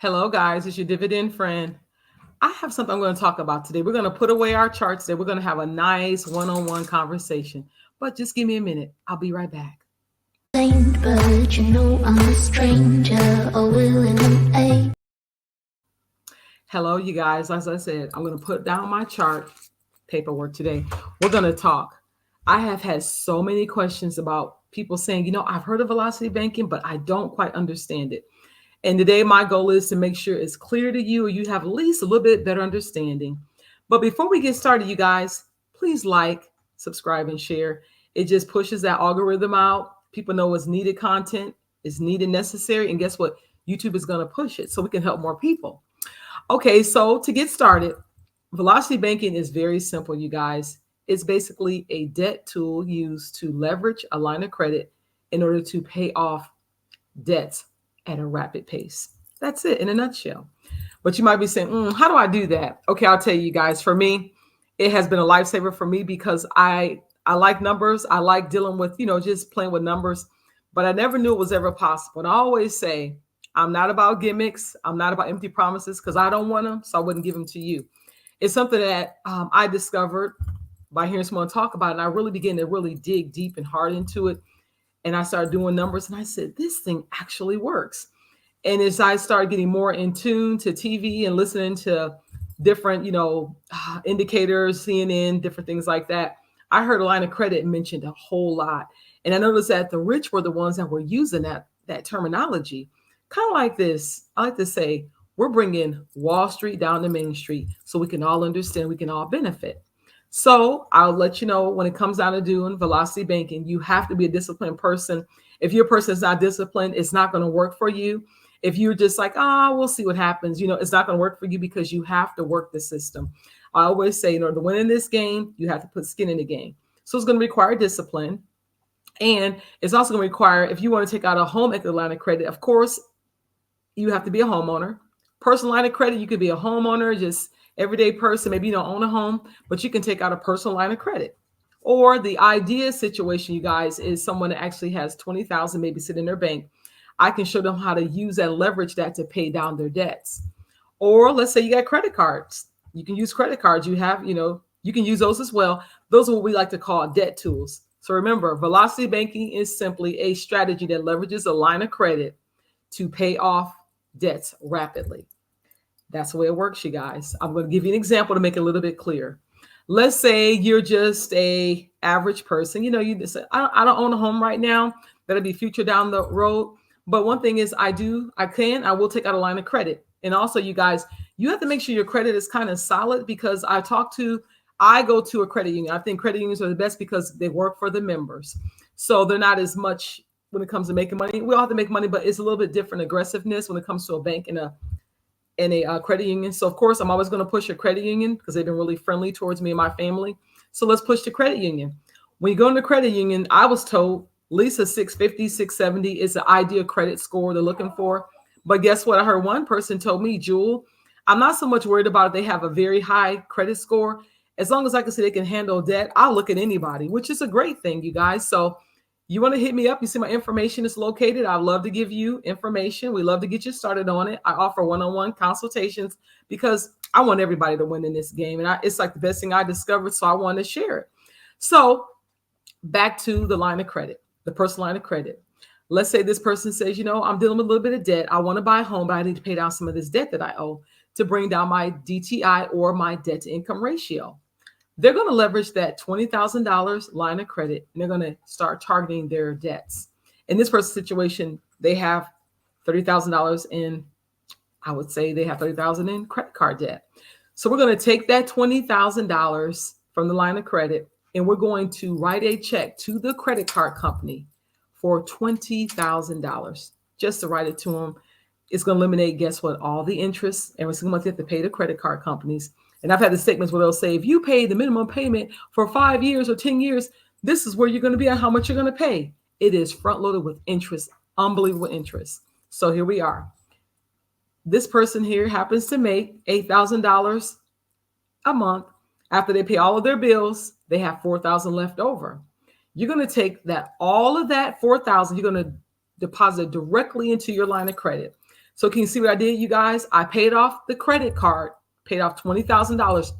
Hello, guys. It's your dividend friend. I have something I'm going to talk about today. We're going to put away our charts today. We're going to have a nice one-on-one conversation. But just give me a minute. I'll be right back. But you know I'm a stranger, or willing aid. Hello, you guys. As I said, I'm going to put down my chart paperwork today. We're going to talk. I have had so many questions about people saying, I've heard of velocity banking, but I don't quite understand it. And today, my goal is to make sure it's clear to you or you have at least a little bit better understanding. But before we get started, you guys, please like, subscribe, and share. It just pushes that algorithm out. People know it's needed content, is needed, necessary. And guess what? YouTube is going to push it so we can help more people. Okay, so to get started, velocity banking is very simple, you guys. It's basically a debt tool used to leverage a line of credit in order to pay off debts at a rapid pace. That's it in a nutshell. But you might be saying, how do I do that? Okay, I'll tell you guys. For me, it has been a lifesaver for me because I like numbers. I like dealing with, just playing with numbers. But I never knew it was ever possible. And I always say, I'm not about gimmicks. I'm not about empty promises because I don't want them, so I wouldn't give them to you. It's something that I discovered by hearing someone talk about it. And I really began to really dig deep and hard into it. And I started doing numbers and I said, this thing actually works. And as I started getting more in tune to TV and listening to different, indicators, CNN, different things like that, I heard a line of credit mentioned a whole lot. And I noticed that the rich were the ones that were using that terminology. Kind of like this. I like to say, we're bringing Wall Street down to Main Street so we can all understand, we can all benefit. So I'll let you know when it comes down to doing velocity banking, you have to be a disciplined person. If your person is not disciplined, it's not going to work for you. If you're just like, we'll see what happens, it's not going to work for you because you have to work the system. I always say, in order to win in this game, you have to put skin in the game. So it's going to require discipline. And it's also going to require, if you want to take out a home equity line of credit, of course, you have to be a homeowner. Personal line of credit, you could be a homeowner, just everyday person. Maybe you don't own a home, but you can take out a personal line of credit. Or the idea situation, you guys, is someone that actually has 20,000 maybe sitting in their bank. I can show them how to use and leverage that to pay down their debts. Or let's say you got credit cards. You can use credit cards. You have, you can use those as well. Those are what we like to call debt tools. So remember, velocity banking is simply a strategy that leverages a line of credit to pay off debts rapidly. That's the way it works, you guys. I'm going to give you an example to make it a little bit clearer. Let's say you're just a average person. You just say, I don't own a home right now. That'll be future down the road. But one thing is I will take out a line of credit. And also, you guys, you have to make sure your credit is kind of solid because I go to a credit union. I think credit unions are the best because they work for the members. So they're not as much when it comes to making money. We all have to make money, but it's a little bit different aggressiveness when it comes to a bank and a credit union. So of course, I'm always going to push a credit union because they've been really friendly towards me and my family. So let's push the credit union. When you go into credit union, I was told at least a 650, 670 is the ideal credit score they're looking for. But guess what? I heard one person told me, Jewel, I'm not so much worried about if they have a very high credit score. As long as I can say they can handle debt, I'll look at anybody, which is a great thing, you guys. So you want to hit me up. You see my information is located. I'd love to give you information. We love to get you started on it. I offer one-on-one consultations because I want everybody to win in this game. And it's like the best thing I discovered. So I want to share it. So back to the line of credit, the personal line of credit. Let's say this person says, I'm dealing with a little bit of debt. I want to buy a home, but I need to pay down some of this debt that I owe to bring down my DTI or my debt to income ratio. They're going to leverage that $20,000 line of credit and they're going to start targeting their debts. In this person's situation, they have $30,000 in, I would say they have $30,000 in credit card debt. So we're going to take that $20,000 from the line of credit and we're going to write a check to the credit card company for $20,000 just to write it to them. It's going to eliminate, guess what, all the interest every single month you have to pay the credit card companies. And I've had the statements where they'll say, if you pay the minimum payment for 5 years or 10 years, this is where you're going to be and how much you're going to pay. It is front loaded with interest, unbelievable interest. So here we are. This person here happens to make $8,000 a month. After they pay all of their bills, they have $4,000 left over. You're going to take all of that $4,000, you're going to deposit directly into your line of credit. So can you see what I did, you guys? I paid off the credit card, paid off $20,000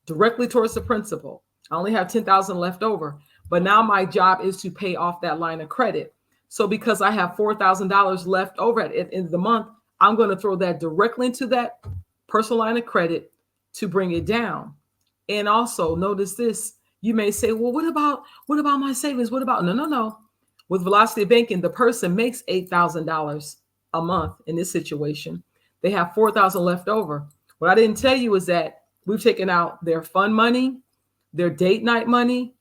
directly towards the principal. I only have $10,000 left over, but now my job is to pay off that line of credit. So because I have $4,000 left over at the end of the month, I'm going to throw that directly into that personal line of credit to bring it down. And also notice this, you may say, well, what about my savings? What about, no. With Velocity Banking, the person makes $8,000 a month in this situation. They have $4,000 left over. What I didn't tell you is that we've taken out their fund money, their date night money,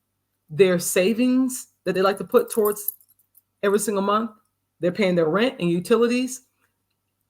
their savings that they like to put towards every single month. They're paying their rent and utilities.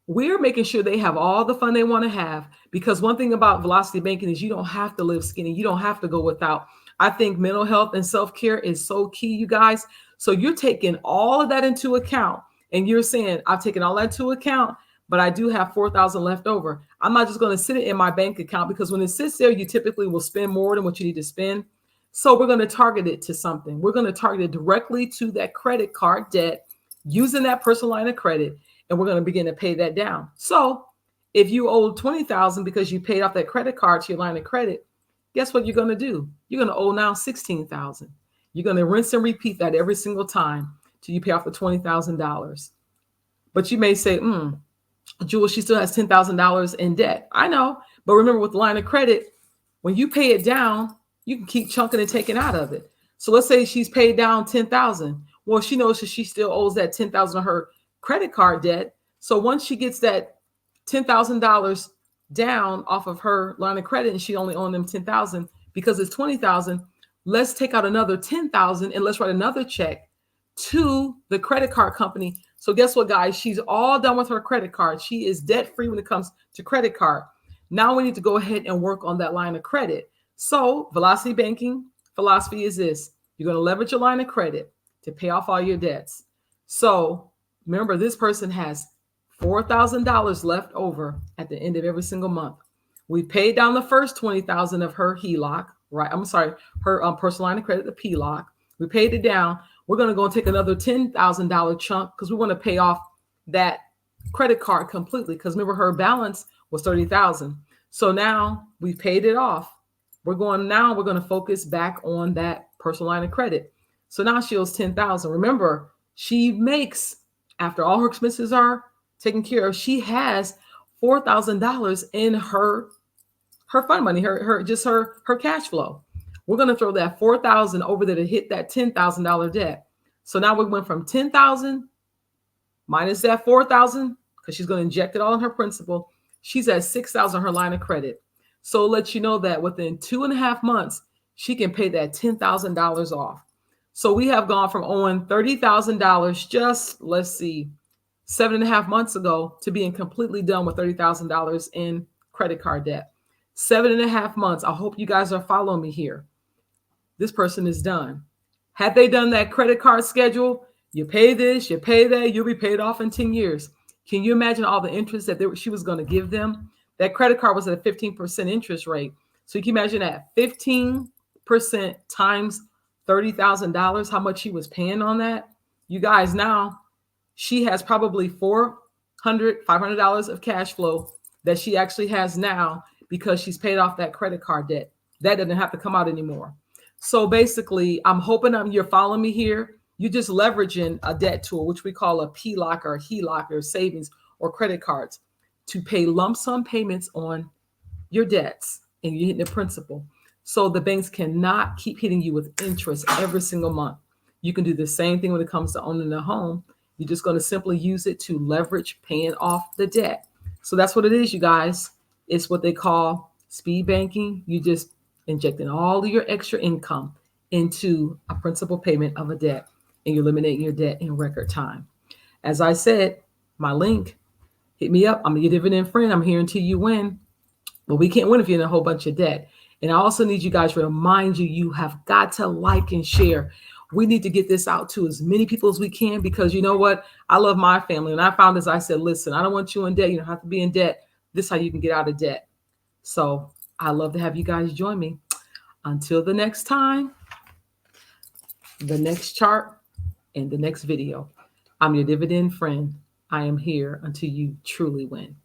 We're making sure they have all the fun they want to have, because one thing about Velocity Banking is you don't have to live skinny. You don't have to go without. I think mental health and self-care is so key, you guys. So you're taking all of that into account, and you're saying, I've taken all that into account, but I do have $4,000 left over. I'm not just going to sit it in my bank account, because when it sits there, you typically will spend more than what you need to spend. So we're going to target it to something. We're going to target it directly to that credit card debt using that personal line of credit, and we're going to begin to pay that down. So if you owe $20,000 because you paid off that credit card to your line of credit, guess what you're going to do? You're going to owe now $16,000. You're going to rinse and repeat that every single time till you pay off the $20,000. But you may say, Jewel, she still has $10,000 in debt. I know, but remember, with the line of credit, when you pay it down, you can keep chunking and taking out of it. So let's say she's paid down $10,000. Well, she knows that she still owes that $10,000 of her credit card debt. So once she gets that $10,000 down off of her line of credit, and she only owed them $10,000 because it's $20,000, let's take out another $10,000 and let's write another check to the credit card company. So guess what, guys? She's all done with her credit card. She is debt free when it comes to credit card. Now we need to go ahead and work on that line of credit. So Velocity Banking philosophy is this: you're going to leverage your line of credit to pay off all your debts. So remember, this person has $4,000 left over at the end of every single month. We paid down the first $20,000 of her HELOC, right? I'm sorry, her personal line of credit, the PLOC. We paid it down. We're going to go and take another $10,000 chunk because we want to pay off that credit card completely. Because remember, her balance was $30,000. So now we paid it off. We're going to focus back on that personal line of credit. So now she owes $10,000. Remember, she makes, after all her expenses are taken care of, she has $4,000 in her fund money, her cash flow. We're going to throw that $4,000 over there to hit that $10,000 debt. So now we went from $10,000 minus that $4,000, because she's going to inject it all in her principal. She's at $6,000 on her line of credit. So it lets you know that within 2.5 months, she can pay that $10,000 off. So we have gone from owing $30,000 just, 7.5 months ago to being completely done with $30,000 in credit card debt. 7.5 months. I hope you guys are following me here. This person is done. Had they done that credit card schedule, you pay this, you pay that, you'll be paid off in 10 years. Can you imagine all the interest that she was going to give them? That credit card was at a 15% interest rate. So you can imagine that 15% times $30,000, how much she was paying on that. You guys, now she has probably $500 of cash flow that she actually has now because she's paid off that credit card debt. That doesn't have to come out anymore. So basically, I'm hoping you're following me here. You're just leveraging a debt tool, which we call a PLOC or HELOC or savings or credit cards, to pay lump sum payments on your debts, and you're hitting the principal. So the banks cannot keep hitting you with interest every single month. You can do the same thing when it comes to owning a home. You're just going to simply use it to leverage paying off the debt. So that's what it is, you guys. It's what they call speed banking. You just injecting all of your extra income into a principal payment of a debt, and you're eliminating your debt in record time. As I said, my link, hit me up. I'm your dividend friend. I'm here until you win. But we can't win if you're in a whole bunch of debt. And I also need you guys to remind you have got to like and share. We need to get this out to as many people as we can, because you know what? I love my family. And I found this, I said, listen, I don't want you in debt. You don't have to be in debt. This is how you can get out of debt. So I love to have you guys join me. Until the next time, the next chart, and the next video. I'm your dividend friend. I am here until you truly win.